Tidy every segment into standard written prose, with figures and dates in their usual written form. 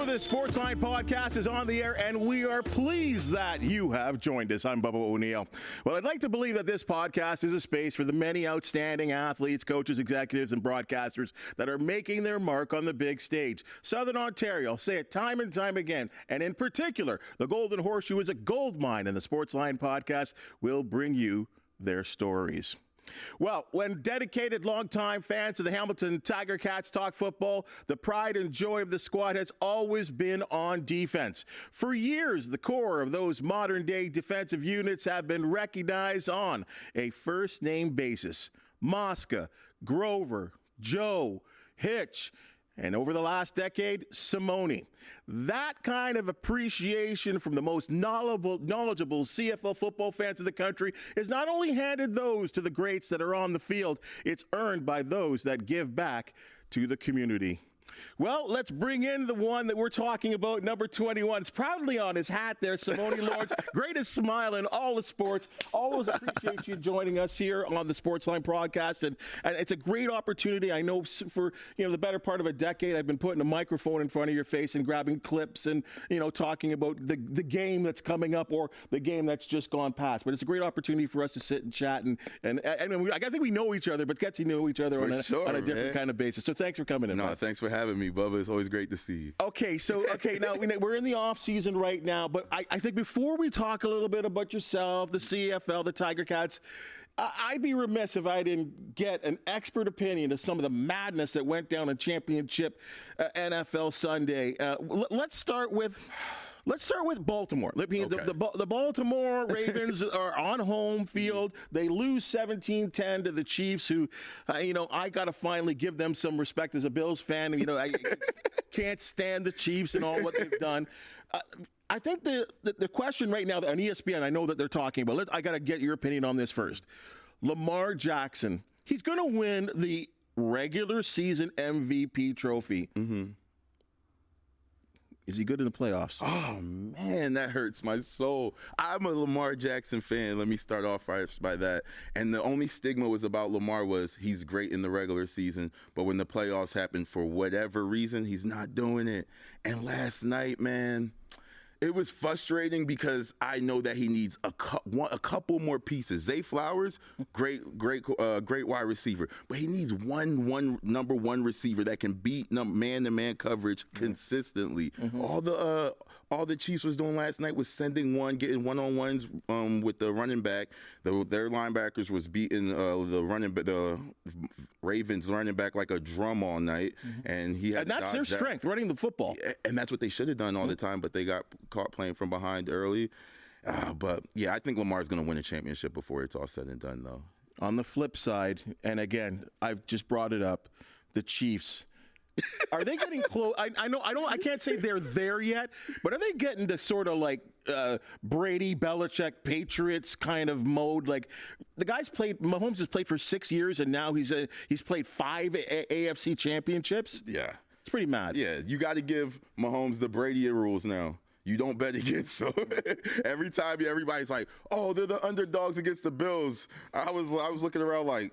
of the Sportsline Podcast is on the air, and we are pleased that you have joined us. I'm Bubba O'Neil. Well, I'd like to believe that this podcast is a space for the many outstanding athletes, coaches, executives, and broadcasters that are making their mark on the big stage. Southern Ontario, I'll say it time and time again, and in particular, the Golden Horseshoe is a gold mine, and the Sportsline Podcast will bring you their stories. Well, when dedicated longtime fans of the Hamilton Tiger Cats talk football, the pride and joy of the squad has always been on defense. For years, the core of those modern-day defensive units have been recognized on a first-name basis. Mosca, Grover, Joe, Hitch, and over the last decade, Simoni. That kind of appreciation from the most knowledgeable CFL football fans of the country is not only handed those to the greats that are on the field, it's earned by those that give back to the community. Well, let's bring in the one that we're talking about, number 21. It's proudly on his hat there, Simoni Lawrence. Greatest smile in all of sports. Always appreciate you joining us here on the Sportsline Podcast. And it's a great opportunity. I know for the better part of a decade, I've been putting a microphone in front of your face and grabbing clips and, talking about the game that's coming up or the game that's just gone past. But it's a great opportunity for us to sit and chat. I think we know each other, but get to know each other on a different kind of basis. So thanks for coming in. No, thanks for having me, Bubba. It's always great to see you. Okay, now we're in the off season right now, but I think before we talk a little bit about yourself, the CFL, the Tiger Cats, I'd be remiss if I didn't get an expert opinion of some of the madness that went down in Championship NFL Sunday. Let's start with Baltimore. Okay. The Baltimore Ravens are on home field. They lose 17-10 to the Chiefs, who, I got to finally give them some respect as a Bills fan. I can't stand the Chiefs and all what they've done. I think the question right now on ESPN, I know that they're talking about, I got to get your opinion on this first. Lamar Jackson, he's going to win the regular season MVP trophy. Mm-hmm. Is he good in the playoffs? Oh, man, that hurts my soul. I'm a Lamar Jackson fan. Let me start off by that. And the only stigma was about Lamar was he's great in the regular season, but when the playoffs happen, for whatever reason, he's not doing it. And last night, man, it was frustrating because I know that he needs a couple more pieces. Zay Flowers, great wide receiver, but he needs one number one receiver that can beat man-to-man coverage consistently. Mm-hmm. All the Chiefs was doing last night was getting one-on-ones with the running back. Their linebackers was beating the Ravens running back like a drum all night, and he had. And that's their strength, running the football. And that's what they should have done all the time, but they got caught playing from behind early. But yeah, I think Lamar's going to win a championship before it's all said and done, though. On the flip side, and again, I've just brought it up, the Chiefs. Are they getting close? I can't say they're there yet, but are they getting to sort of like Brady, Belichick, Patriots kind of mode? Like Mahomes has played for 6 years, and now he's played 5 AFC championships. Yeah. It's pretty mad. Yeah, you got to give Mahomes the Brady rules now. You don't bet against them. Every time everybody's like, "Oh, they're the underdogs against the Bills." I was looking around like,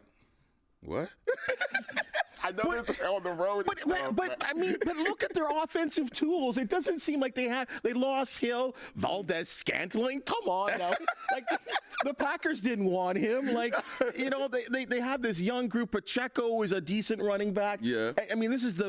what? I know they're on the road. But look at their offensive tools. It doesn't seem like they lost Hill, Valdez, Scantling. Come on now. The Packers didn't want him. They have this young group. Pacheco is a decent running back. Yeah. This is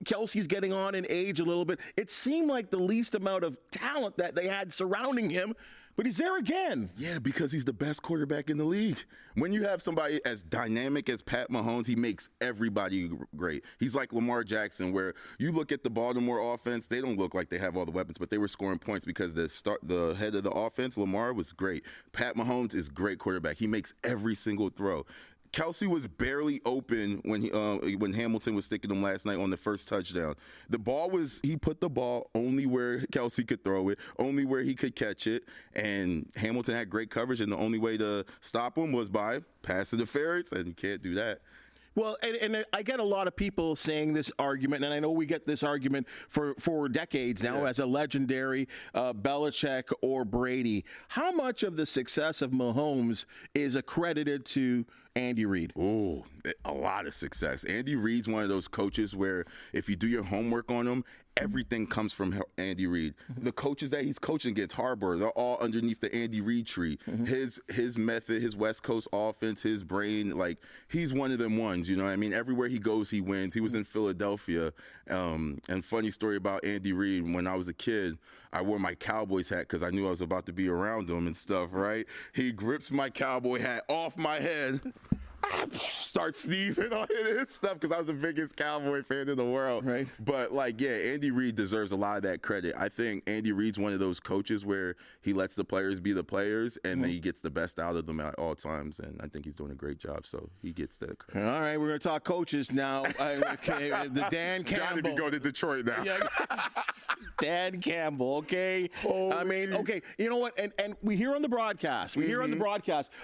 Kelsey's getting on in age a little bit. It seemed like the least amount of talent that they had surrounding him. But he's there again. Yeah, because he's the best quarterback in the league. When you have somebody as dynamic as Pat Mahomes, he makes everybody great. He's like Lamar Jackson, where you look at the Baltimore offense, they don't look like they have all the weapons, but they were scoring points because the head of the offense, Lamar, was great. Pat Mahomes is a great quarterback. He makes every single throw. Kelsey was barely open when Hamilton was sticking him last night on the first touchdown. He put the ball only where Kelsey could throw it, only where he could catch it, and Hamilton had great coverage, and the only way to stop him was by pass interference, and you can't do that. Well, and I get a lot of people saying this argument, and I know we get this argument for decades now as a legendary Belichick or Brady. How much of the success of Mahomes is accredited to Andy Reid? Oh, a lot of success. Andy Reid's one of those coaches where if you do your homework on him, everything comes from Andy Reid. The coaches that he's coaching against, Harbaugh, they're all underneath the Andy Reid tree. His method, his West Coast offense, his brain, like he's one of them ones. You know what I mean? Everywhere he goes, he wins. He was in Philadelphia. And funny story about Andy Reid, when I was a kid, I wore my Cowboys hat because I knew I was about to be around him and stuff, right? He grips my cowboy hat off my head. I start sneezing on it and stuff because I was the biggest Cowboy fan in the world. Right. But, like, yeah, Andy Reid deserves a lot of that credit. I think Andy Reid's one of those coaches where he lets the players be the players and then he gets the best out of them at all times. And I think he's doing a great job, so he gets that credit. All right, we're going to talk coaches now. Okay, the Dan Campbell. Got to go to Detroit now. Yeah. Dan Campbell, okay? I mean, okay, you know what? And we hear on the broadcast,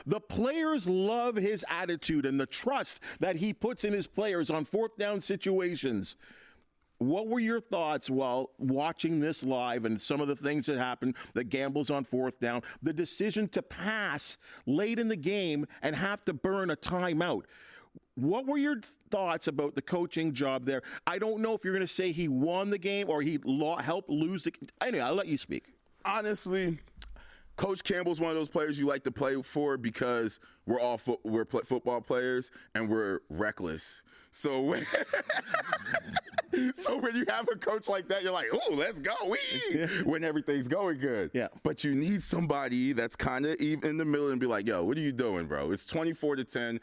the players love his attitude and the trust that he puts in his players on fourth down situations. What were your thoughts while watching this live and some of the things that happened, the gambles on fourth down, the decision to pass late in the game and have to burn a timeout? What were your thoughts about the coaching job there? I don't know if you're going to say he won the game or he helped lose the game. Anyway, I'll let you speak. Honestly, Coach Campbell's one of those players you like to play for because we're all football players and we're reckless. So when you have a coach like that, you're like, "Ooh, let's go!" When everything's going good. Yeah. But you need somebody that's kind of even in the middle and be like, "Yo, what are you doing, bro? It's 24-10.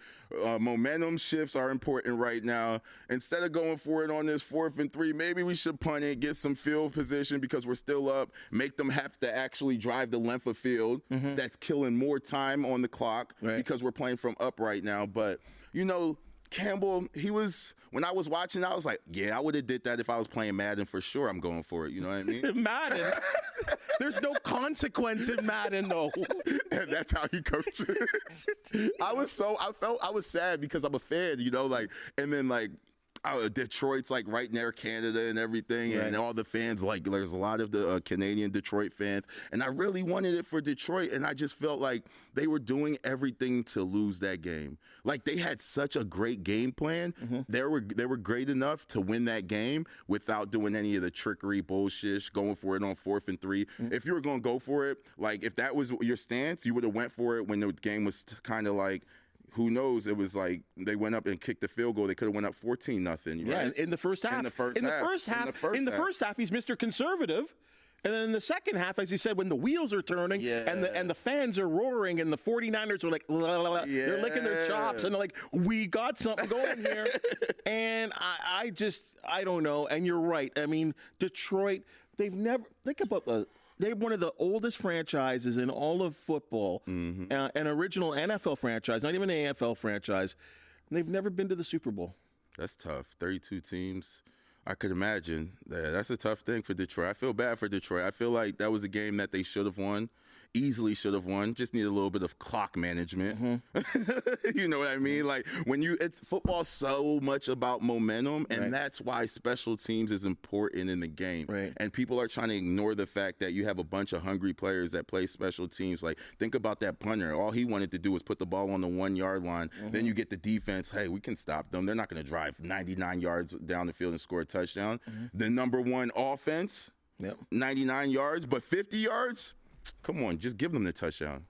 Momentum shifts are important right now. Instead of going for it on this 4th and 3, maybe we should punt it, get some field position because we're still up. Make them have to actually drive the length of field. That's killing more time on the clock because we're playing from up right now." But you know, Campbell, when I was watching, I was like, yeah, I would have did that if I was playing Madden for sure. I'm going for it. You know what I mean? Madden? There's no consequence in Madden, though. And that's how he coaches. I was sad because I'm a fan, you know, like, and then like, Detroit's like right near Canada and everything, and all the fans, like there's a lot of the Canadian Detroit fans, and I really wanted it for Detroit, and I just felt like they were doing everything to lose that game. Like they had such a great game plan. They were great enough to win that game without doing any of the trickery bullshit, going for it on 4th and 3. If you were going to go for it, like if that was your stance, you would have went for it when the game was kind of like, who knows? It was like they went up and kicked the field goal. They could have went up 14-0. Yeah, right? in the first half. In the first half, he's Mr. Conservative. And then in the second half, as you said, when the wheels are turning and the fans are roaring and the 49ers are like, they're licking their chops and they're like, we got something going here. And I don't know. And you're right. I mean, Detroit, they've never, they're one of the oldest franchises in all of football, an original NFL franchise, not even an AFL franchise. They've never been to the Super Bowl. That's tough. 32 teams. I could imagine. That's a tough thing for Detroit. I feel bad for Detroit. I feel like that was a game that they should have won. Easily should have won. Just need a little bit of clock management. You know what I mean? Like it's football so much about momentum, and that's why special teams is important in the game. Right. And people are trying to ignore the fact that you have a bunch of hungry players that play special teams. Like think about that punter. All he wanted to do was put the ball on the 1-yard line. Then you get the defense. Hey, we can stop them. They're not going to drive 99 yards down the field and score a touchdown. The number one offense, 99 yards, but 50 yards. Come on, just give them the touchdown.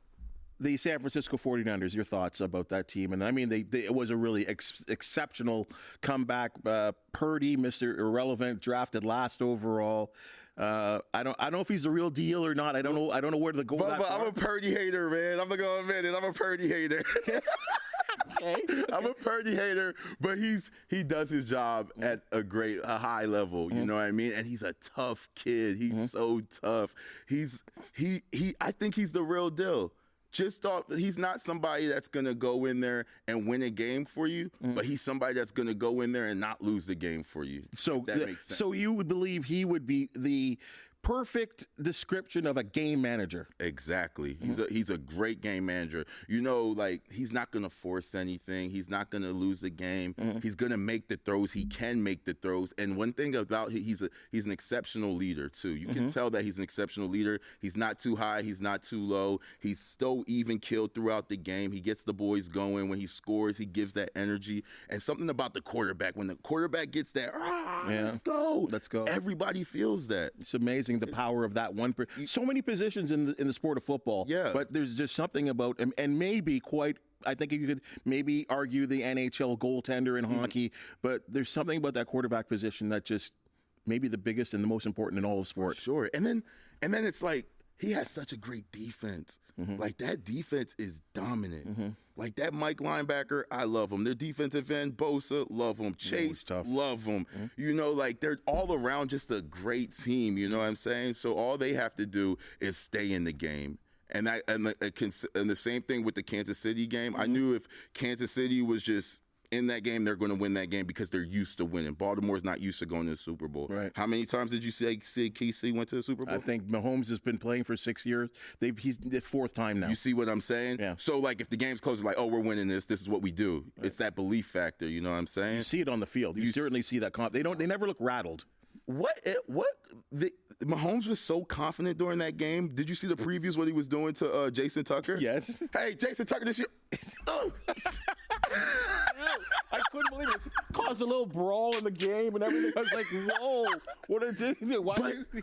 The San Francisco 49ers, your thoughts about that team? And I mean, it was a really exceptional comeback. Purdy, Mr. Irrelevant, drafted last overall. I don't know if he's the real deal or not. I don't know where to go. But I'm a Purdy hater, man. I'm gonna admit it. I'm a Purdy hater. Okay. I'm a Purdy hater, but he does his job at a high level. You know what I mean? And he's a tough kid. He's so tough. I think he's the real deal. He's not somebody that's going to go in there and win a game for you, but he's somebody that's going to go in there and not lose the game for you. So that makes sense. So you would believe he would be the perfect description of a game manager. Exactly. He's a great game manager. You know, like, he's not going to force anything. He's not going to lose the game. He's going to make the throws. He can make the throws. And one thing about he's an exceptional leader too. You can tell that he's an exceptional leader. He's not too high. He's not too low. He's still even keeled throughout the game. He gets the boys going. When he scores, he gives that energy. And something about the quarterback, when the quarterback gets that, let's go. Everybody feels that. It's amazing the power of that one. So many positions in the sport of football. Yeah. But there's just something about, and maybe quite, I think you could maybe argue the NHL goaltender in hockey, but there's something about that quarterback position that just maybe the biggest and the most important in all of sport. Sure. And then it's like, he has such a great defense. Like, that defense is dominant. Like, that Mike linebacker, I love him. Their defensive end, Bosa, love him. Chase, love him. You know, like, they're all around just a great team. You know what I'm saying? So all they have to do is stay in the game. And the same thing with the Kansas City game. I knew if Kansas City was just in that game, they're going to win that game because they're used to winning. Baltimore's not used to going to the Super Bowl. Right. How many times did you say KC went to the Super Bowl? I think Mahomes has been playing for 6 years. He's the fourth time now. You see what I'm saying? Yeah. So, like, if the game's close, like, oh, we're winning this. This is what we do. Right. It's that belief factor. You know what I'm saying? You see it on the field. You certainly see that. They never look rattled. Mahomes was so confident during that game. Did you see the previews, what he was doing to Jason Tucker? Yes. Hey, Jason Tucker, this year. I couldn't believe it. It caused a little brawl in the game and everything. I was like, whoa, what did he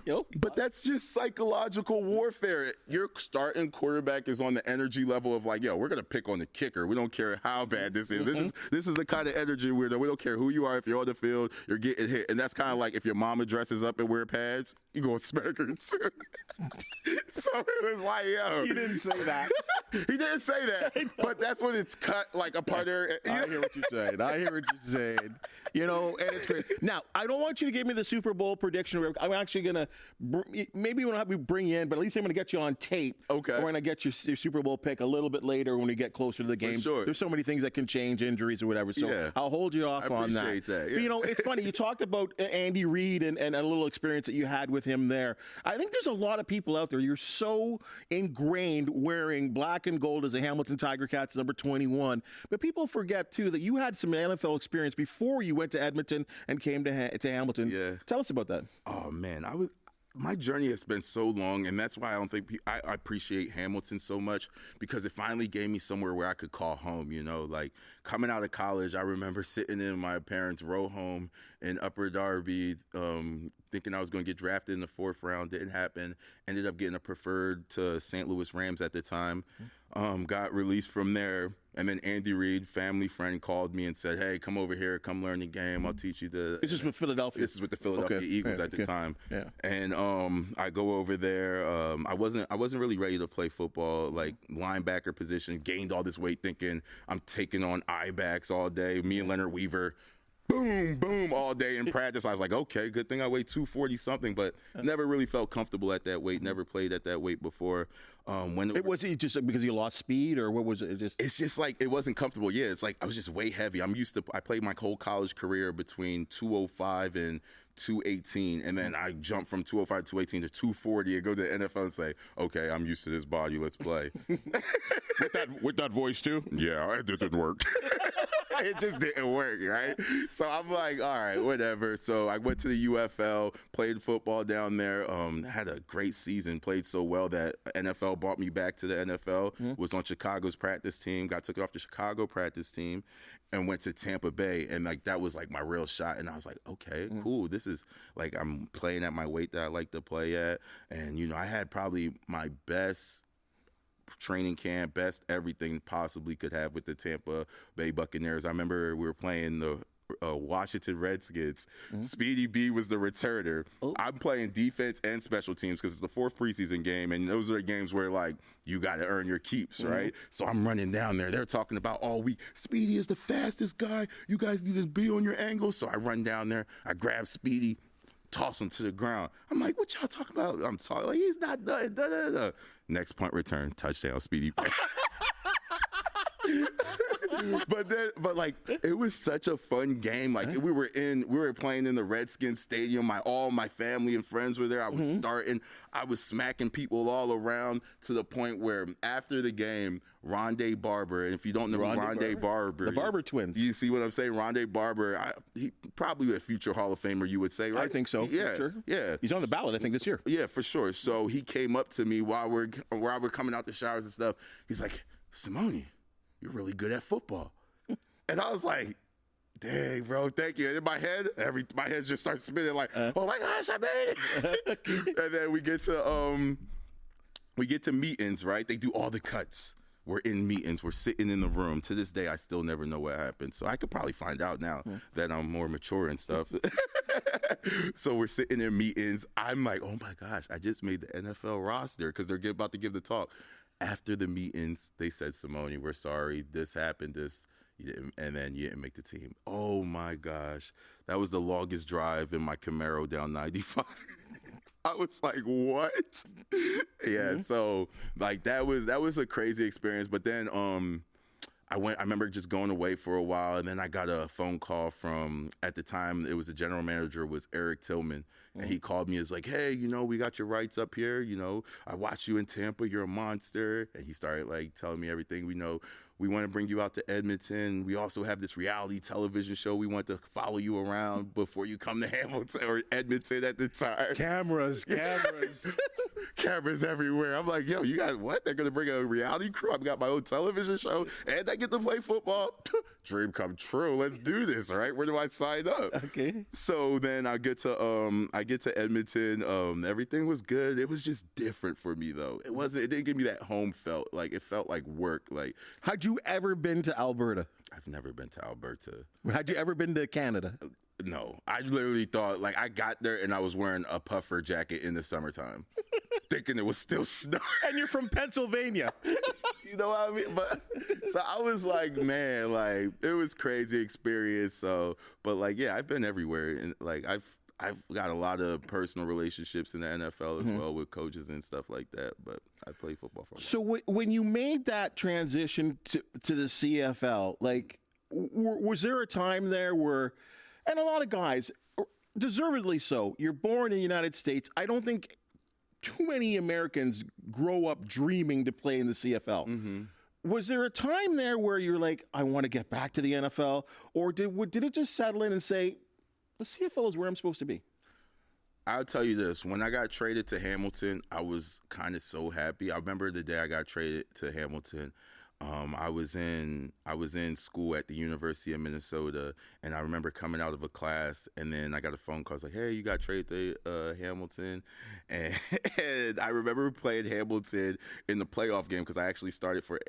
do? But that's just psychological warfare. Your starting quarterback is on the energy level of like, yo, we're going to pick on the kicker. We don't care how bad this is. This is the kind of energy we don't care who you are. If you're on the field, you're getting hit. And that's kind of like if your mama dresses up and wear pads, you go smack her. So it was like, yo. He didn't say that. He didn't say that. But that's when it's cut like a punter. I hear what you're saying. You know, and it's great. Now, I don't want you to give me the Super Bowl prediction. I'm actually going to, maybe we don't have to bring you in, but at least I'm going to get you on tape. Okay. We're going to get your Super Bowl pick a little bit later when we get closer to the game. Sure. There's so many things that can change, injuries or whatever. So I'll hold you off on that. I appreciate that. Yeah. But, you know, it's funny. You talked about Andy Reid and a little experience that you had with him there. I think there's a lot of people out there. You're so ingrained wearing black and gold as a Hamilton Tiger Cats number 21. But people forget, too, that you had some NFL experience before you went to Edmonton and came to Hamilton. Yeah. Tell us about that. Oh, man. My journey has been so long, and that's why I don't think I appreciate Hamilton so much, because it finally gave me somewhere where I could call home, you know. Like, coming out of college, I remember sitting in my parents' row home in Upper Darby, thinking I was going to get drafted in the 4th round. Didn't happen. Ended up getting a preferred to St. Louis Rams at the time. Got released from there. And then Andy Reid, family friend, called me and said, hey, come over here, come learn the game. I'll teach you the... This is with Philadelphia? This is with the Philadelphia Eagles at the time. Yeah. And I go over there. I wasn't really ready to play football, like linebacker position, gained all this weight thinking I'm taking on I-backs all day. Me and Leonard Weaver, boom, boom, all day in practice. I was like, okay, good thing I weigh 240-something, but never really felt comfortable at that weight, never played at that weight before. Was it just because you lost speed, or what was it? It's just like it wasn't comfortable. Yeah, it's like I was just way heavy. I played my whole college career between 205 and 218, and then I jumped from 205 to 218 to 240 and go to the NFL and say, okay, I'm used to this body, let's play. with that voice too? Yeah, it didn't work. It just didn't work, right? So I'm like, all right, whatever. So I went to the UFL, played football down there, had a great season, played so well that NFL brought me back to the NFL, was on Chicago's practice team, got took off the Chicago practice team, and went to Tampa Bay. And like that was like my real shot. And I was like, okay, cool. This is like I'm playing at my weight that I like to play at. And, you know, I had probably my best training camp, best everything possibly could have with the Tampa Bay Buccaneers. I remember we were playing the Washington Redskins. Speedy B was the returner. I'm playing defense and special teams because it's the 4th preseason game, and those are the games where, like, you got to earn your keeps, right? So I'm running down there. They're talking about all week, Speedy is the fastest guy. You guys need to be on your angles. So I run down there. I grab Speedy, toss him to the ground. I'm like, what y'all talking about? I'm talking like, he's not done. Next punt return, touchdown, Speedy. but like it was such a fun game. Like we were playing in the Redskins stadium. All my family and friends were there. I was starting. I was smacking people all around to the point where after the game, Rondé Barber, and if you don't know who Rondé Barber the is, Barber twins. You see what I'm saying? Rondé Barber, he probably a future Hall of Famer, you would say, right? I think so. Yeah, sure. Yeah. He's on the ballot, I think, this year. Yeah, for sure. So he came up to me while we're coming out the showers and stuff. He's like, Simoni, you're really good at football. And I was like, dang, bro, thank you. And in my head, my head just starts spinning like, oh my gosh, I made it. And then we get to meetings, right? They do all the cuts. We're in meetings. We're sitting in the room. To this day, I still never know what happened. So I could probably find out now that I'm more mature and stuff. So we're sitting in meetings. I'm like, oh my gosh, I just made the NFL roster because they're about to give the talk. After the meetings, they said, Simoni, we're sorry. This happened. And then you didn't make the team. Oh my gosh. That was the longest drive in my Camaro down 95. I was like, what? Yeah, so like that was a crazy experience. But then I remember just going away for a while, and then I got a phone call from, at the time, it was the general manager, was Eric Tillman. And he called me, is like, hey, we got your rights up here. I watched you in Tampa. You're a monster. And he started like telling me everything we know. We want to bring you out to Edmonton. We also have this reality television show. We want to follow you around before you come to Hamilton or Edmonton at the time. Cameras. Cameras everywhere. I'm like, yo, you guys, what? They're going to bring a reality crew? I've got my own television show and I get to play football. Dream come true. Let's do this. All right. Where do I sign up? Okay. So then I get to Edmonton. Everything was good. It was just different for me though. It didn't give me that home felt. Like it felt like work. Like, had you ever been to Alberta? I've never been to Alberta. Had you ever been to Canada? No, I literally thought, like, I got there and I was wearing a puffer jacket in the summertime, thinking it was still snowing. And you're from Pennsylvania. You know what I mean? But so I was like, man, like, it was crazy experience. So, but like, yeah, I've been everywhere, and like, I've got a lot of personal relationships in the NFL as well with coaches and stuff like that. But I played football for a while. So when you made that transition to the CFL, like, was there a time there where? And a lot of guys, deservedly so, you're born in the United States. I don't think too many Americans grow up dreaming to play in the CFL. Mm-hmm. Was there a time there where you're like, I want to get back to the NFL? Or did it just settle in and say, the CFL is where I'm supposed to be? I'll tell you this. When I got traded to Hamilton, I was kind of so happy. I remember the day I got traded to Hamilton. I was in school at the University of Minnesota, and I remember coming out of a class, and then I got a phone call. I was like, hey, you got traded to Hamilton. And I remember playing Hamilton in the playoff game because I actually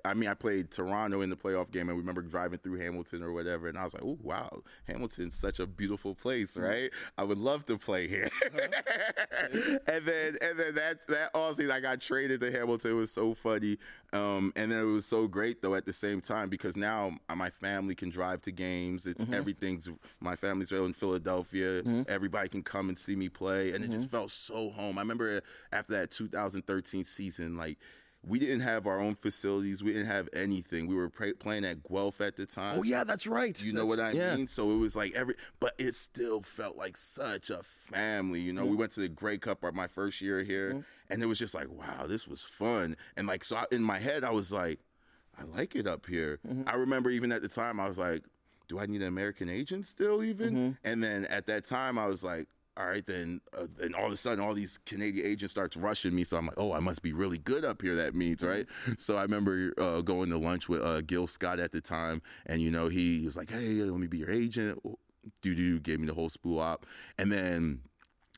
I played Toronto in the playoff game, and we remember driving through Hamilton or whatever, and I was like, oh, wow, Hamilton's such a beautiful place, right? I would love to play here. And then that offseason, I got traded to Hamilton. It was so funny. And then it was so great though at the same time because now my family can drive to games. It's my family's in Philadelphia. Everybody can come and see me play, and it just felt so home. I remember after that 2013 season, like, we didn't have our own facilities. We didn't have anything. We were playing at Guelph at the time. Oh yeah, that's right. You know what I mean? So it was like but it still felt like such a family. We went to the Grey Cup my first year here, and it was just like, wow, this was fun. And like, so in my head, I was like, I like it up here. I remember even at the time, I was like, do I need an American agent still even? And then at that time, I was like, all right, then and all of a sudden, all these Canadian agents starts rushing me. So I'm like, oh, I must be really good up here. That means, right? So I remember going to lunch with Gil Scott at the time. And, he was like, hey, let me be your agent. Gave me the whole spool op. And then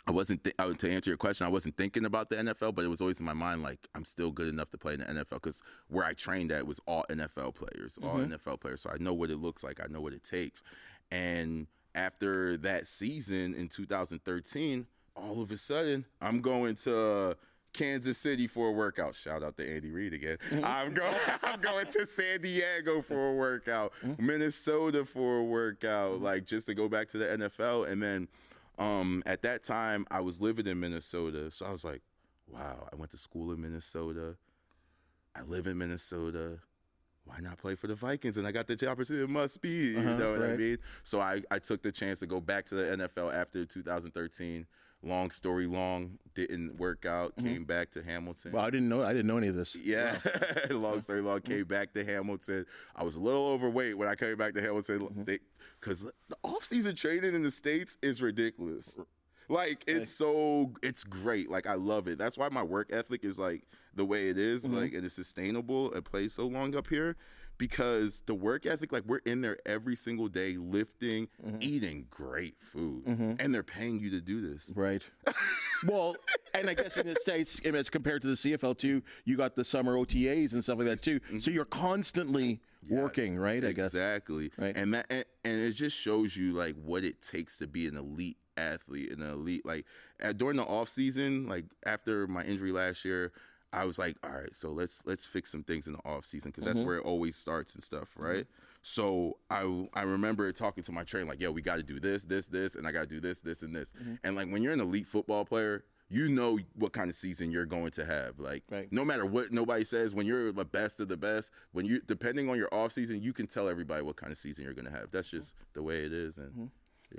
to answer your question, I wasn't thinking about the NFL, but it was always in my mind, like, I'm still good enough to play in the NFL because where I trained at was all NFL players. So I know what it looks like. I know what it takes. And after that season in 2013, all of a sudden, I'm going to Kansas City for a workout. Shout out to Andy Reid again. I'm going to San Diego for a workout, Minnesota for a workout, like just to go back to the NFL. And then at that time, I was living in Minnesota. So I was like, wow, I went to school in Minnesota. I live in Minnesota. why not play for the Vikings? And I got the opportunity. It must be, you know what I mean? So I took the chance to go back to the NFL after 2013. Long story long, didn't work out. Came back to Hamilton. Well, I didn't know any of this. Yeah, wow. Long story long. Came back to Hamilton. I was a little overweight when I came back to Hamilton because the off-season training in the States is ridiculous. Like it's great. Like I love it. That's why my work ethic is like the way it is. Like and it's sustainable. It plays so long up here. Because the work ethic, like we're in there every single day lifting, eating great food, and they're paying you to do this. Right. Well, and I guess in the States, as compared to the CFL too, you got the summer OTAs and stuff like that too. So you're constantly working, right? I guess. Exactly. Right. And it just shows you like what it takes to be an elite athlete, like during the off season, like after my injury last year. I was like, all right, so let's fix some things in the off season because that's where it always starts and stuff, right? So I remember talking to my trainer like, yo, we got to do this, and I got to do this, and this. And like when you're an elite football player, you know what kind of season you're going to have. Like no matter what nobody says, when you're the best of the best, when you depending on your off season, you can tell everybody what kind of season you're going to have. That's just the way it is. And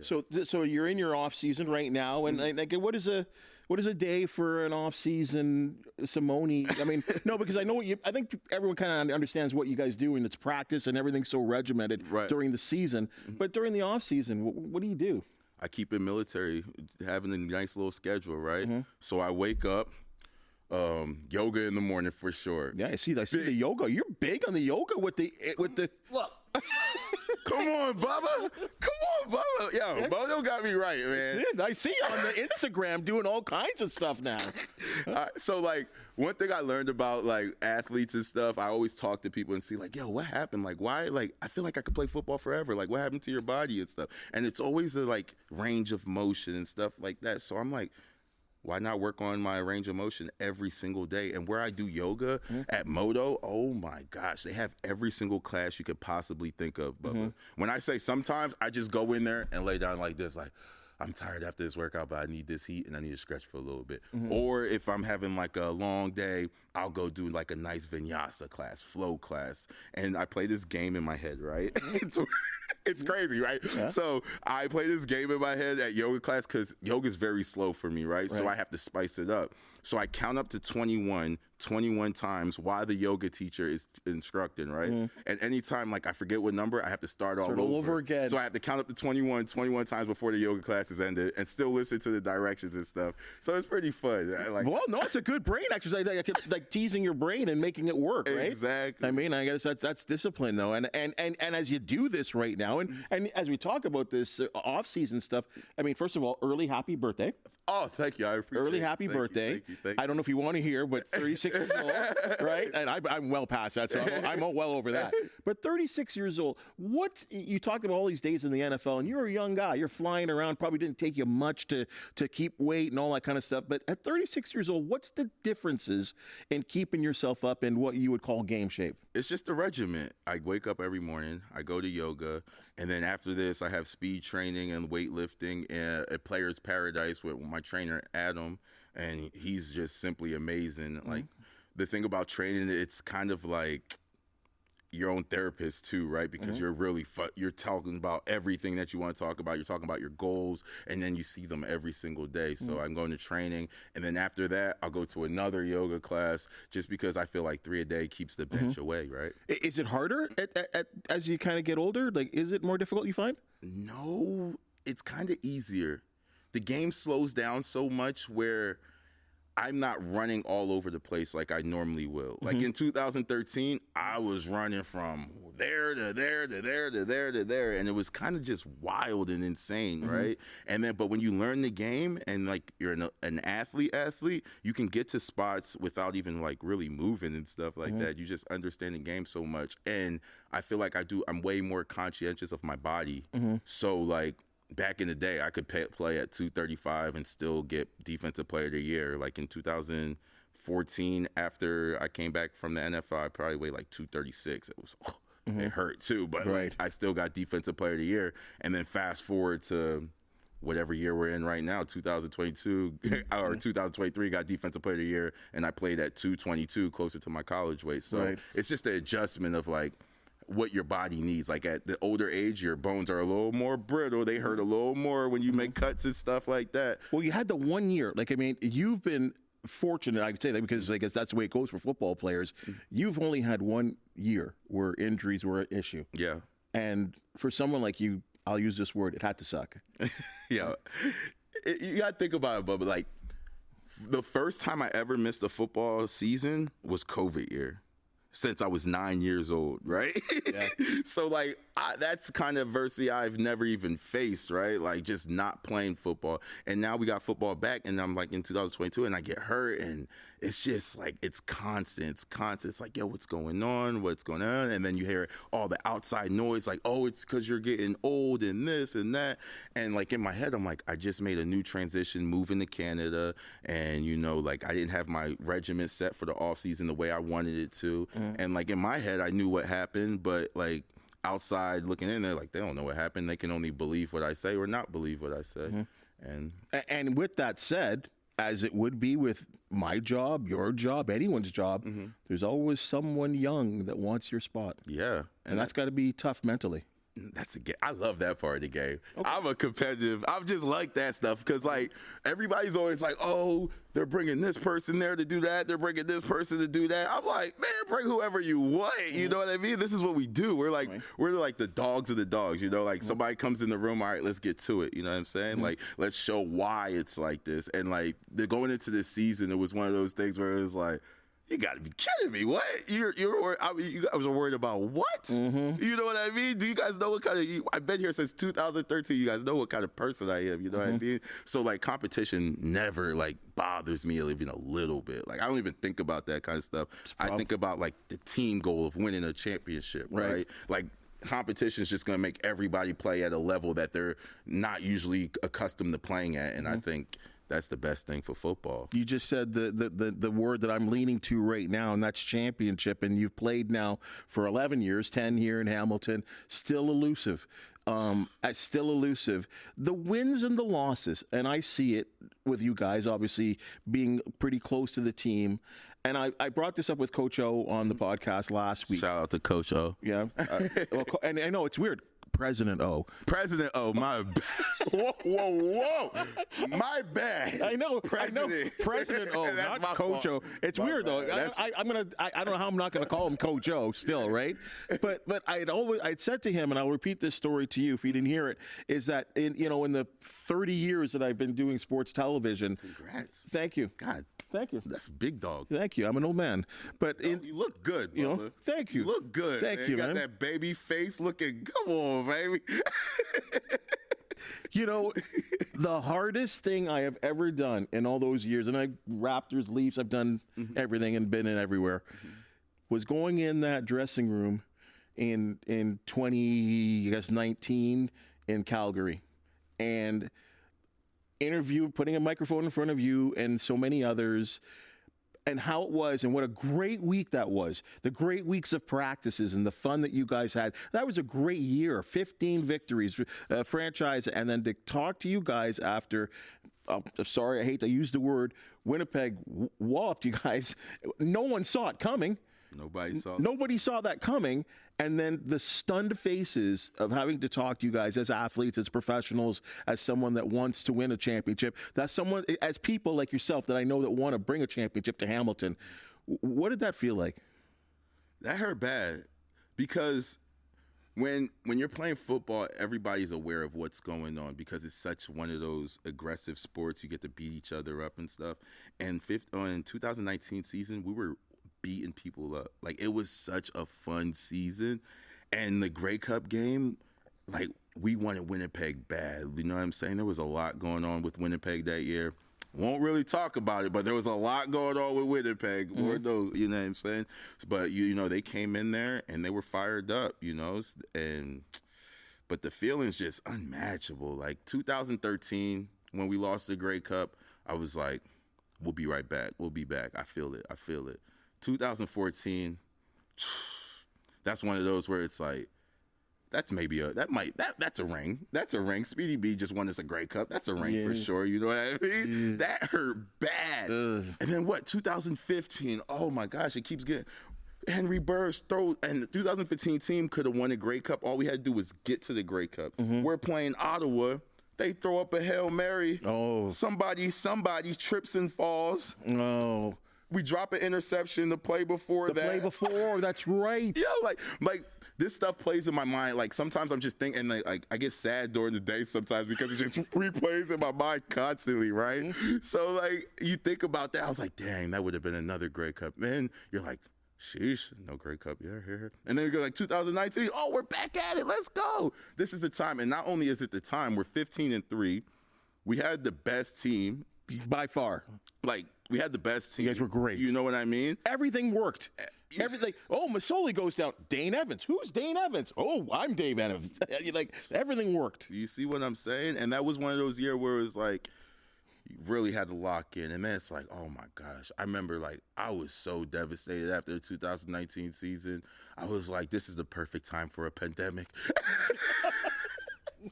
So you're in your off season right now, and like, what is a day for an off season, Simoni? I mean, no, because I think everyone kind of understands what you guys do, and it's practice and everything's so regimented during the season. But during the off season, what do you do? I keep it military, having a nice little schedule, right? So I wake up. Yoga in the morning for sure. Yeah, I see the yoga. You're big on the yoga with the look. Come on, Bubba. Yo, Bono got me right, man. I see you on the Instagram doing all kinds of stuff now. So, like, one thing I learned about, like, athletes and stuff, I always talk to people and see, like, yo, what happened? Like, why? Like, I feel like I could play football forever. Like, what happened to your body and stuff? And it's always a, like, range of motion and stuff like that. So I'm like, why not work on my range of motion every single day? And where I do yoga at Moto, oh my gosh, they have every single class you could possibly think of, Bubba. When I say sometimes, I just go in there and lay down like this, like, I'm tired after this workout, but I need this heat and I need to stretch for a little bit. Or if I'm having like a long day, I'll go do like a nice vinyasa class, flow class. And I play this game in my head, right? It's crazy, right? Yeah. So I play this game in my head at yoga class because yoga is very slow for me, right? So I have to spice it up. So I count up to 21 times while the yoga teacher is instructing, right? And anytime, like, I forget what number, I have to start all over again. So I have to count up to 21 times before the yoga class is ended and still listen to the directions and stuff. So it's pretty fun. Well, no, it's a good brain exercise. Like teasing your brain and making it work, right? Exactly. I mean, I guess that's discipline, though. And as you do this right now, and as we talk about this off-season stuff, I mean, first of all, early happy birthday. Oh, thank you. I appreciate it. Early happy birthday. Thank you. I don't know if you want to hear, but 36 years old, right? And I'm well past that, so I'm well over that. But 36 years old, what you talked about all these days in the NFL, and you're a young guy. You're flying around. Probably didn't take you much to keep weight and all that kind of stuff. But at 36 years old, what's the differences in keeping yourself up in what you would call game shape? It's just a regiment. I wake up every morning. I go to yoga. And then after this, I have speed training and weightlifting at Players Paradise with my trainer, Adam. And he's just simply amazing. Like, the thing about training, it's kind of like your own therapist too, right? Because you're really you're talking about everything that you want to talk about. You're talking about your goals, and then you see them every single day. So I'm going to training, and then after that, I'll go to another yoga class just because I feel like 3 a day keeps the bench away, right? Is it harder as you kind of get older? Like, is it more difficult, you find? No, it's kind of easier. The game slows down so much where I'm not running all over the place like I normally will. Like in 2013, I was running from there to there to there to there to there, and it was kind of just wild and insane, right? And then, but when you learn the game and like you're an athlete, you can get to spots without even like really moving and stuff like that. You just understand the game so much, and I feel like I'm way more conscientious of my body. So like, back in the day, I could play at 235 and still get Defensive Player of the Year. Like in 2014, after I came back from the NFL, I probably weighed like 236. It was it hurt too, but like, I still got Defensive Player of the Year. And then fast forward to whatever year we're in right now, 2022 or 2023, got Defensive Player of the Year, and I played at 222, closer to my college weight. So it's just the adjustment of like what your body needs. Like at the older age, your bones are a little more brittle. They hurt a little more when you make cuts and stuff like that. Well, you had the 1 year. Like, I mean, you've been fortunate, I could say that, because I guess that's the way it goes for football players. You've only had 1 year where injuries were an issue. Yeah. And for someone like you, I'll use this word, it had to suck. Yeah. You got to think about it, Bubba. Like, the first time I ever missed a football season was COVID year. Since I was 9 years old, right? Yeah. So, like, that's kind of adversity I've never even faced, right? Like, just not playing football. And now we got football back, and I'm, like, in 2022, and I get hurt, and it's just, like, it's constant. It's constant. It's like, yo, what's going on? What's going on? And then you hear all the outside noise, like, oh, it's because you're getting old and this and that. And, like, in my head, I'm like, I just made a new transition, moving to Canada, and, you know, like, I didn't have my regimen set for the offseason the way I wanted it to. And, like, in my head, I knew what happened, but, like, outside looking in there, like, they don't know what happened. They can only believe what I say or not believe what I say. And with that said, as it would be with my job, your job, anyone's job, there's always someone young that wants your spot. Yeah. And that's got to be tough mentally. That's I love that part of the game. Okay. I'm a competitive. I'm just like that stuff because, like, everybody's always like, oh, they're bringing this person there to do that. They're bringing this person to do that. I'm like, man, bring whoever you want. You know what I mean? This is what we do. We're like, we're like the dogs of the dogs. You know, like somebody comes in the room. All right, let's get to it. You know what I'm saying? Like, let's show why it's like this. And like, going into this season, it was one of those things where it was like, you got to be kidding me. What? You're worried? I mean, you guys are worried about what? You know what I mean? Do you guys know what kind of, I've been here since 2013. You guys know what kind of person I am. You know what I mean? So, like, competition never, like, bothers me even a little bit. Like, I don't even think about that kind of stuff. I think about, like, the team goal of winning a championship, right? Like, competition is just going to make everybody play at a level that they're not usually accustomed to playing at. And I think that's the best thing for football. You just said the word that I'm leaning to right now, and that's championship. And you've played now for 11 years, 10 here in Hamilton. Still elusive. Still elusive. The wins and the losses, and I see it with you guys, obviously being pretty close to the team. And I brought this up with Coach O on the podcast last week. Shout out to Coach O. Yeah. And I know it's weird. President O. President O, my bad. Whoa. My bad. I know. President O, not Coach O. It's weird, though. I don't know how I'm not going to call him Coach O still, right? But I'd said to him, and I'll repeat this story to you if you didn't hear it, is that in the 30 years that I've been doing sports television. Congrats. Thank you. God. Thank you. That's a big dog. Thank you. I'm an old man. But you look good, brother. Thank you. You look good. Thank you, man. You got that baby face looking. Come on, baby. The hardest thing I have ever done in all those years, and Raptors, Leafs, I've done everything and been in everywhere, was going in that dressing room in 2019 in Calgary and putting a microphone in front of you and so many others, and how it was and what a great week that was. The great weeks of practices and the fun that you guys had. That was a great year. 15 victories, franchise, and then to talk to you guys after, sorry, I hate to use the word, Winnipeg whopped you guys. No one saw it coming. Nobody saw that coming. And then the stunned faces of having to talk to you guys as athletes, as professionals, as someone that wants to win a championship, that's someone, as people like yourself that I know that want to bring a championship to Hamilton. What did that feel like? That hurt bad because when you're playing football, everybody's aware of what's going on because it's such one of those aggressive sports. You get to beat each other up and stuff. And in 2019 season, we were beating people up. Like, it was such a fun season. And the Grey Cup game, like, we wanted Winnipeg bad. You know what I'm saying? There was a lot going on with Winnipeg that year. Won't really talk about it, but there was a lot going on with Winnipeg. Lord knows, you know what I'm saying? But, they came in there and they were fired up, but the feeling's just unmatchable. Like, 2013, when we lost the Grey Cup, I was like, we'll be right back. We'll be back. I feel it. 2014, that's one of those where it's like, that's a ring. That's a ring. Speedy B just won us a Grey Cup. That's a ring for sure. You know what I mean? Yeah. That hurt bad. And then 2015? Oh my gosh, it keeps getting. Henry Burris and the 2015 team could have won a Grey Cup. All we had to do was get to the Grey Cup. We're playing Ottawa. They throw up a Hail Mary. Oh. Somebody trips and falls. Oh. We drop an interception the play before that's right. Yeah, like this stuff plays in my mind. Like sometimes I'm just thinking, like I get sad during the day sometimes because it just replays in my mind constantly, right? So like you think about that, I was like, dang, that would have been another Grey Cup. Then you're like, sheesh, no Grey Cup, yeah, here. And then you go like 2019, oh, we're back at it, let's go. This is the time, and not only is it the time, we're 15-3. We had the best team by far. Like we had the best team. You guys were great. You know what I mean? Everything worked. Everything. Oh, Masoli goes down. Dane Evans. Who's Dane Evans? Oh, I'm Dave Evans. Like everything worked. You see what I'm saying? And that was one of those years where it was like you really had to lock in. And then it's like, oh my gosh. I remember like I was so devastated after the 2019 season. I was like, this is the perfect time for a pandemic.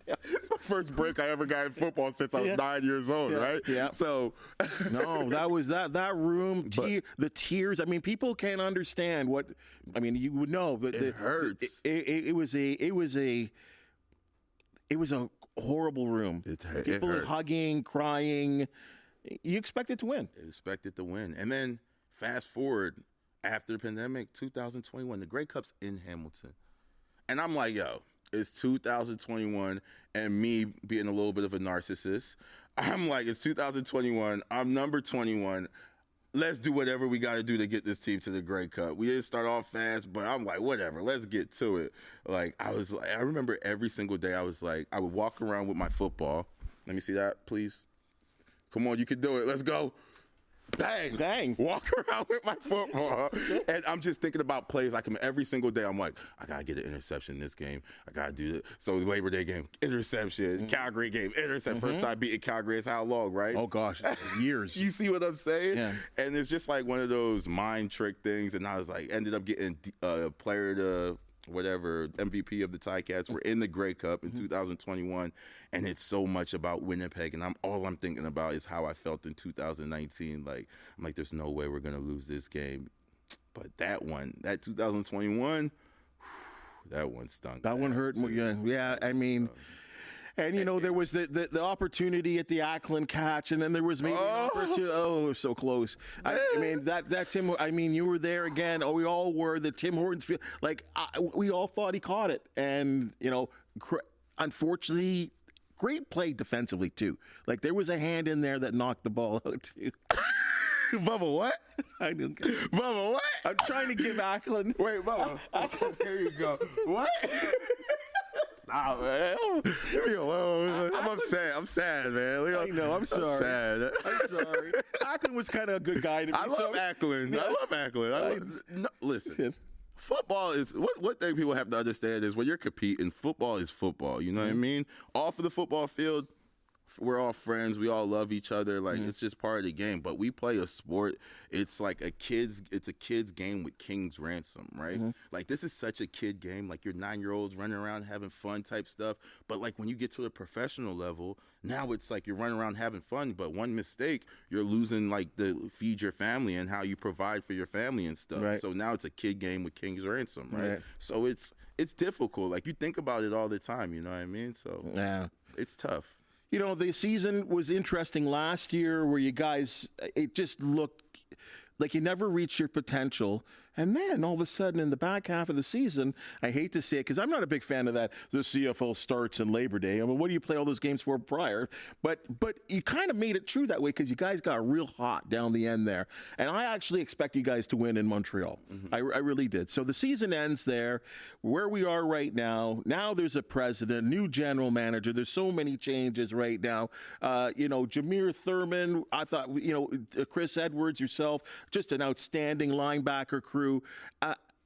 Yeah. It's my first break I ever got in football since I was 9 years old, right? Yeah. So, no, that was that room, the tears. I mean, people can't understand what. I mean, you would know, but it hurts. It was a horrible room. People hurts. Hugging, crying. You expected to win. Expected to win, and then fast forward after the pandemic, 2021, the Grey Cup's in Hamilton, and I'm like, yo. It's 2021, and me being a little bit of a narcissist, I'm like, it's 2021. I'm number 21. Let's do whatever we got to do to get this team to the Grey Cup. We didn't start off fast, but I'm like, whatever. Let's get to it. Like I remember every single day. I was like, I would walk around with my football. Let me see that, please. Come on, you can do it. Let's go. Bang. Bang. Walk around with my football. And I'm just thinking about plays. Every single day, I'm like, I got to get an interception in this game. I got to do it. So Labor Day game, interception. Calgary game, interception. First time beating Calgary is how long, right? Oh, gosh. Years. You see what I'm saying? Yeah. And it's just like one of those mind trick things. And I was like, ended up getting player to whatever, MVP of the Ticats. We're in the Grey Cup in 2021, and it's so much about Winnipeg, and all I'm thinking about is how I felt in 2019. Like, I'm like, there's no way we're going to lose this game. But that 2021, that one stunk. That one hurt. Yeah, I mean... And, you know, there was the opportunity at the Ackland catch, and then there was maybe an opportunity. Oh, so close. I mean, that Tim, I mean, you were there again. Oh, we all were. The Tim Hortons, like, we all thought he caught it. And, you know, unfortunately, great play defensively, too. Like, there was a hand in there that knocked the ball out, too. Bubba, what? I didn't. Bubba, what? I'm trying to give Ackland. Wait, Bubba. Here you go. What? Stop, man. Leave me alone. I'm upset. I'm sad, man. I know. I'm sorry. I'm sad. I'm sorry. Ackland was kind of a good guy to me. I love Ackland. Yeah. I love Ackland. No, listen. Football is what thing people have to understand is when you're competing, football is football. You know what I mean? Off of the football field, we're all friends. We all love each other. Like it's just part of the game. But we play a sport. It's like a kid's game with King's Ransom, right? Like this is such a kid game. Like you're 9-year-olds running around having fun type stuff. But like when you get to a professional level, now it's like you're running around having fun. But one mistake, you're losing like the feed your family and how you provide for your family and stuff. Right. So now it's a kid game with King's Ransom, right? So it's difficult. Like you think about it all the time. You know what I mean? So yeah, it's tough. You know, the season was interesting last year where you guys, it just looked like you never reached your potential. And then all of a sudden in the back half of the season, I hate to say it because I'm not a big fan of that. The CFL starts in Labor Day. I mean, what do you play all those games for prior? But you kind of made it true that way because you guys got real hot down the end there. And I actually expect you guys to win in Montreal. I really did. So the season ends there. Where we are right now, now there's a president, new general manager. There's so many changes right now. You know, Jameer Thurman, I thought, you know, Chris Edwards, yourself, just an outstanding linebacker crew.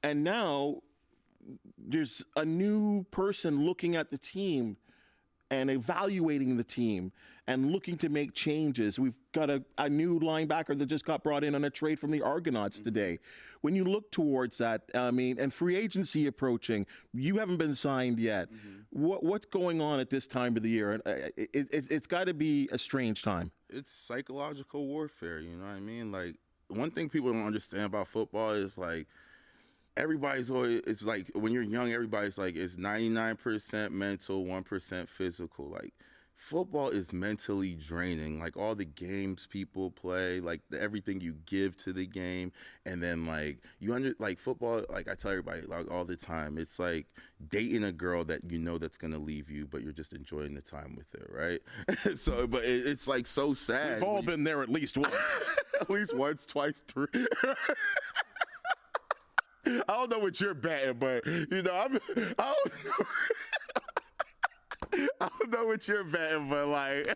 And now there's a new person looking at the team. and evaluating the team and looking to make changes. We've got a new linebacker that just got brought in on a trade from the Argonauts today. When you look towards that, and free agency approaching, you haven't been signed yet. What's going on at this time of the year? It's got to be a strange time. It's psychological warfare, you know what I mean? Like, one thing people don't understand about football is, like, everybody's always, it's like when you're young, everybody's like, it's 99% mental, 1% physical. Like, football is mentally draining. Like, all the games people play, like everything you give to the game, and then like like football, like I tell everybody like all the time, it's like dating a girl that you know that's gonna leave you, but you're just enjoying the time with her, right? So, but it's like so sad. We've all been there at least once. At least once, twice, three. I don't know what you're betting, but you know, I don't know what you're betting, but like,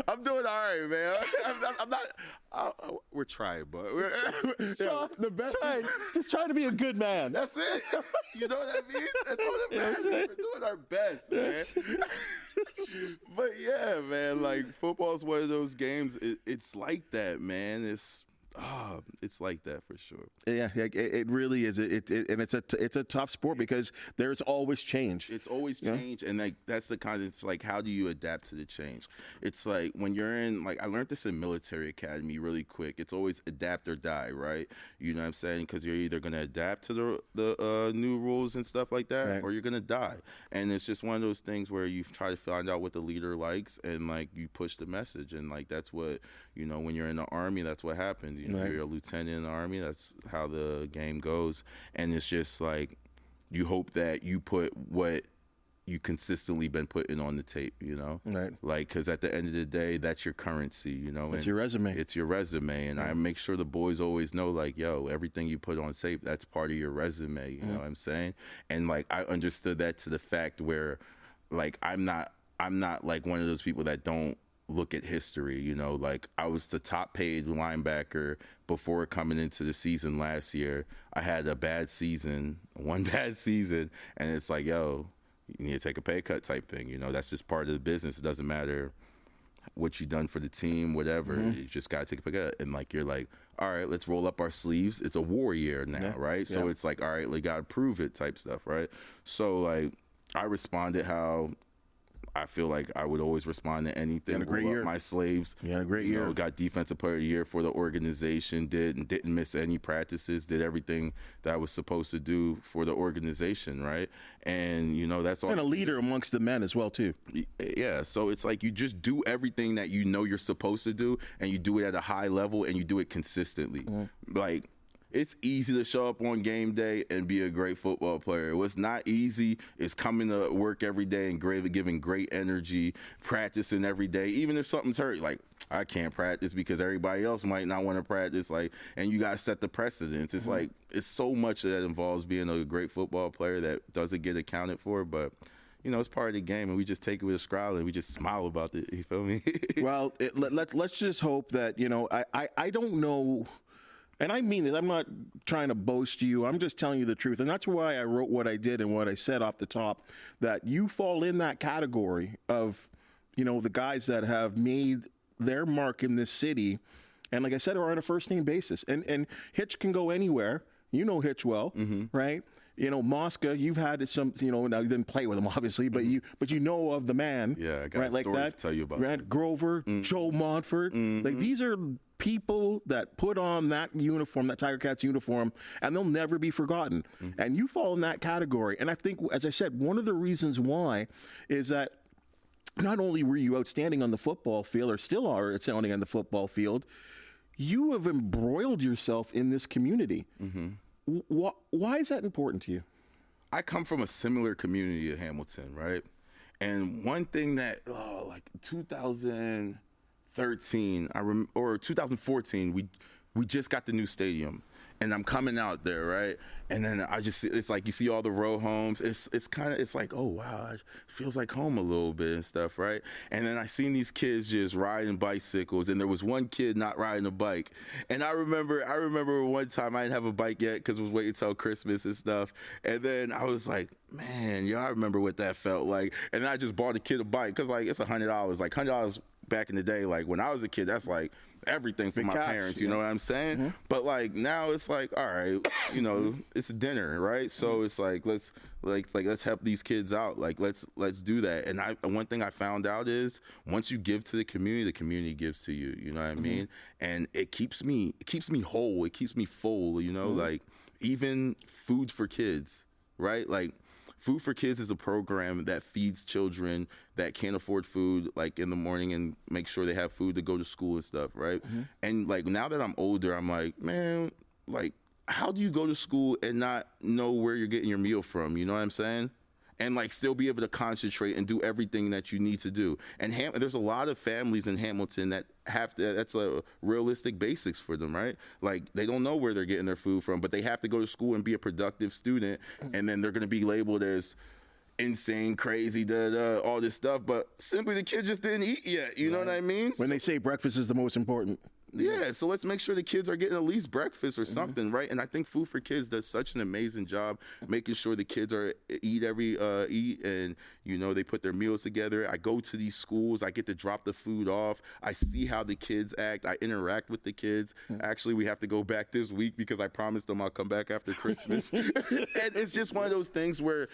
I'm doing all right, man. I'm not. We're trying, but we're the best. Just trying to be a good man. That's it. You know what I mean? That's all that matters. We're doing our best, man. But yeah, man. Like, football's one of those games. It's like that, man. It's like that for sure. Yeah, it really is. And it's a tough sport because there's always change. It's always change, and like that's the kind of, it's like, how do you adapt to the change? It's like when you're in, like, I learned this in military academy really quick. It's always adapt or die, right? You know what I'm saying? Because you're either going to adapt to the new rules and stuff like that, right, or you're going to die. And it's just one of those things where you try to find out what the leader likes, and like you push the message, and like that's what, you know, when you're in the Army, that's what happens. You know, right, you're a lieutenant in the Army. That's how the game goes. And it's just like, you hope that you put what you consistently been putting on the tape, you know? Right. Like, because at the end of the day, that's your currency, you know? It's your resume. It's your resume. And I make sure the boys always know, like, yo, everything you put on tape, that's part of your resume, you know what I'm saying? And, like, I understood that to the fact where, like, I'm not like one of those people that don't look at history, you know, like I was the top paid linebacker before coming into the season last year. I had one bad season, and it's like, yo, you need to take a pay cut type thing, you know, that's just part of the business. It doesn't matter what you done for the team, whatever, you just got to take a pay cut. And like, you're like, all right, let's roll up our sleeves. It's a war year now, right? So it's like, all right, we got to prove it type stuff, right? So like, I responded how I feel like I would always respond to anything. A great year. My slaves. Yeah, a great year. Got defensive player of the year for the organization. Didn't miss any practices. Did everything that I was supposed to do for the organization, right? And you know, that's all. And a leader amongst the men as well too. Yeah. So it's like you just do everything that you know you're supposed to do, and you do it at a high level, and you do it consistently. Like, it's easy to show up on game day and be a great football player. What's not easy is coming to work every day and giving great energy, practicing every day. Even if something's hurt, like, I can't practice because everybody else might not want to practice, like, and you got to set the precedence. It's like, it's so much that involves being a great football player that doesn't get accounted for, but you know, it's part of the game, and we just take it with a smile and we just smile about it. You feel me? Well, let's just hope that, you know, I don't know. And I mean it. I'm not trying to boast you. I'm just telling you the truth. And that's why I wrote what I did and what I said off the top, that you fall in that category of, you know, the guys that have made their mark in this city. And like I said, are on a first name basis. And Hitch can go anywhere. You know Hitch well, right? You know, Mosca, you've had some, you know, now you didn't play with him, obviously, but you know of the man. Yeah, I got right, a like story that. to tell you about. Grant Grover, Joe Montfort. Like, these are people that put on that uniform, that Tiger Cats uniform, and they'll never be forgotten. And you fall in that category. And I think, as I said, one of the reasons why is that not only were you outstanding on the football field, or still are outstanding on the football field, you have embroiled yourself in this community. Why is that important to you? I come from a similar community of Hamilton, right? And one thing that, like 2013, or 2014, we just got the new stadium, and I'm coming out there, right? And then I just, it's like you see all the row homes. It's kind of, it's like, oh wow, it feels like home a little bit and stuff, right? And then I seen these kids just riding bicycles, and there was one kid not riding a bike. And I remember one time I didn't have a bike yet because I was waiting till Christmas and stuff. And then I was like, man, y'all remember what that felt like. And I just bought a kid a bike because, like, it's $100. Like, $100 back in the day, like, when I was a kid, that's, like, everything for my parents, you know what I'm saying? Mm-hmm. But, like, now it's like, all right, you know, it's a dinner, right? So it's like, let's help these kids out. Like, let's do that. And one thing I found out is once you give to the community gives to you. You know what I mean? And it keeps me whole. It keeps me full. You know, like even food for kids, right? Like Food for Kids is a program that feeds children that can't afford food, like in the morning, and make sure they have food to go to school and stuff, right? And like now that I'm older, I'm like, man, like, how do you go to school and not know where you're getting your meal from? You know what I'm saying? And like still be able to concentrate and do everything that you need to do. And there's a lot of families in Hamilton that that's a realistic basics for them, right? Like they don't know where they're getting their food from, but they have to go to school and be a productive student, and then they're going to be labeled as insane, crazy, all this stuff. But simply the kid just didn't eat yet. You know what I mean? When they say breakfast is the most important. Yeah, so let's make sure the kids are getting at least breakfast or something, right? And I think Food for Kids does such an amazing job making sure the kids eat and, you know, they put their meals together. I go to these schools. I get to drop the food off. I see how the kids act. I interact with the kids. Actually, we have to go back this week because I promised them I'll come back after Christmas. And it's just one of those things where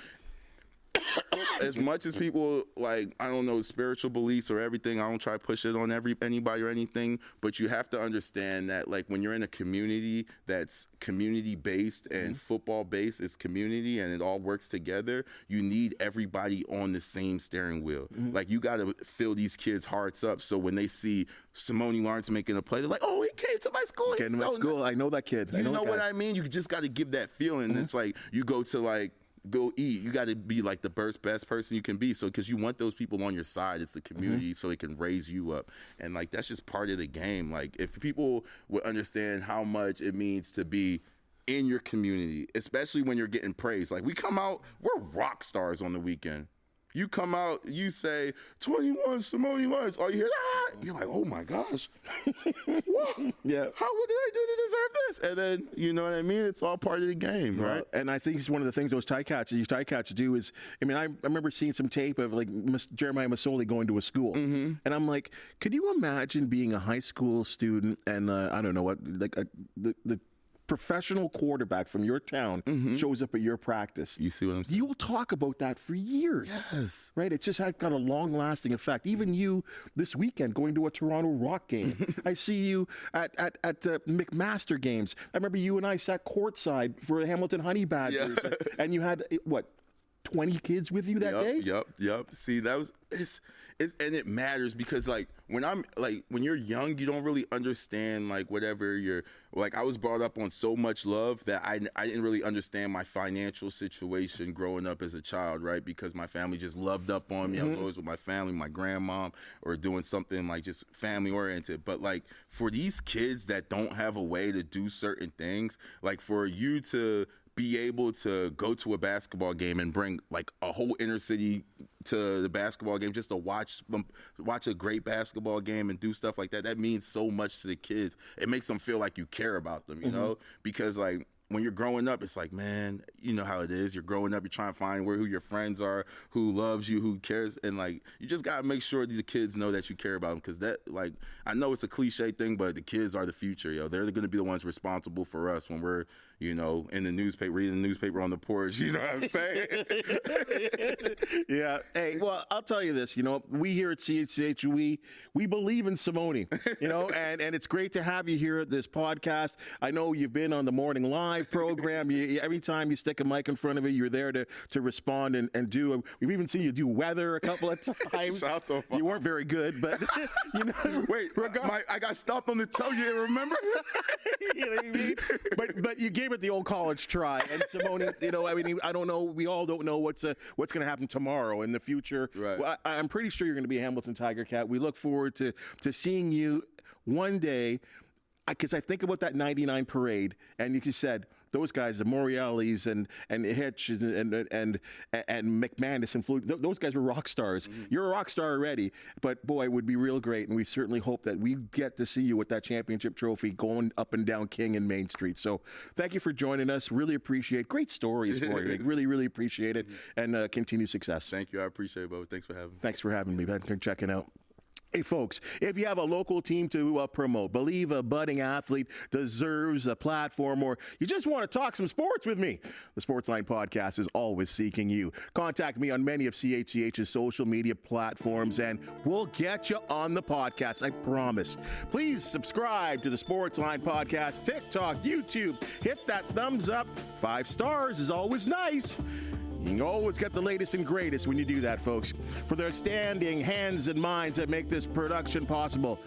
as much as people, like, I don't know, spiritual beliefs or everything, I don't try to push it on anybody or anything, but you have to understand that, like, when you're in a community that's community-based and football-based, it's community and it all works together, you need everybody on the same steering wheel. Like, you got to fill these kids' hearts up so when they see Simoni Lawrence making a play, they're like, oh, he came to my school. Came to my school. I know that kid. You know what I mean? You just got to give that feeling. It's like you go to, like, go eat, you got to be like the best person you can be, so because you want those people on your side. It's the community, so it can raise you up, and like that's just part of the game. Like if people would understand how much it means to be in your community, especially when you're getting praised. Like we come out, we're rock stars on the weekend. You come out, you say 21 Simoni Lawrence, all you hear, you're like, oh my gosh, what? Yeah, how did I do to deserve this? And then, you know what I mean? It's all part of the game, right? And I think it's one of the things those tie cats do is, I mean, I remember seeing some tape of like Jeremiah Masoli going to a school, and I'm like, could you imagine being a high school student and I don't know what, like the professional quarterback from your town shows up at your practice. You see what I'm saying? You will talk about that for years. Yes. Right? It just had got a long-lasting effect. Even you this weekend going to a Toronto Rock game. I see you at McMaster games. I remember you and I sat courtside for the Hamilton Honey Badgers. Yeah. And you had, what, 20 kids with you that day? Yep. See, that was and it matters because like when you're young, you don't really understand like whatever you're like. I was brought up on so much love that I didn't really understand my financial situation growing up as a child, right? Because my family just loved up on me. I was always with my family, my grandmom, or doing something like just family oriented. But like for these kids that don't have a way to do certain things, like for you to be able to go to a basketball game and bring like a whole inner city to the basketball game just to watch a great basketball game and do stuff like that, that means so much to the kids. It makes them feel like you care about them, you know? Because like when you're growing up, it's like, man, you know how it is. You're growing up, you're trying to find who your friends are, who loves you, who cares. And like, you just got to make sure the kids know that you care about them. Because that, like, I know it's a cliche thing, but the kids are the future, yo. They're going to be the ones responsible for us when we're, you know, in the newspaper, reading the newspaper on the porch. You know what I'm saying? Yeah. Hey, well, I'll tell you this, you know, we here at CHCH, we believe in Simoni, you know, and it's great to have you here at this podcast. I know you've been on the Morning Live program. Every time you stick a mic in front of you, you're there to respond and do. We've even seen you do weather a couple of times. You weren't very good, but you know. Wait, I got stopped on the toe. You didn't remember? You know what I mean? But you gave it the old college try. And Simoni, you know, I mean, I don't know. We all don't know what's going to happen tomorrow in the future. Right. Well, I'm pretty sure you're going to be a Hamilton Tiger Cat. We look forward to seeing you one day. Because I think about that 99 parade, and you just said, those guys, the Morreales and Hitch and McManus and Flew, those guys were rock stars. You're a rock star already, but boy, it would be real great, and we certainly hope that we get to see you with that championship trophy going up and down King and Main Street. So thank you for joining us. Really appreciate great stories for you. Really, really appreciate it, and continued success. Thank you. I appreciate it, Bubba. Thanks for having me. Thanks for having me. Thanks for checking out. Hey, folks, if you have a local team to promote, believe a budding athlete deserves a platform, or you just want to talk some sports with me, the Sportsline Podcast is always seeking you. Contact me on many of CHCH's social media platforms, and we'll get you on the podcast, I promise. Please subscribe to the Sportsline Podcast, TikTok, YouTube. Hit that thumbs up. 5 stars is always nice. You can always get the latest and greatest when you do that, folks. For the outstanding hands and minds that make this production possible,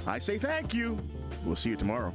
I say thank you. We'll see you tomorrow.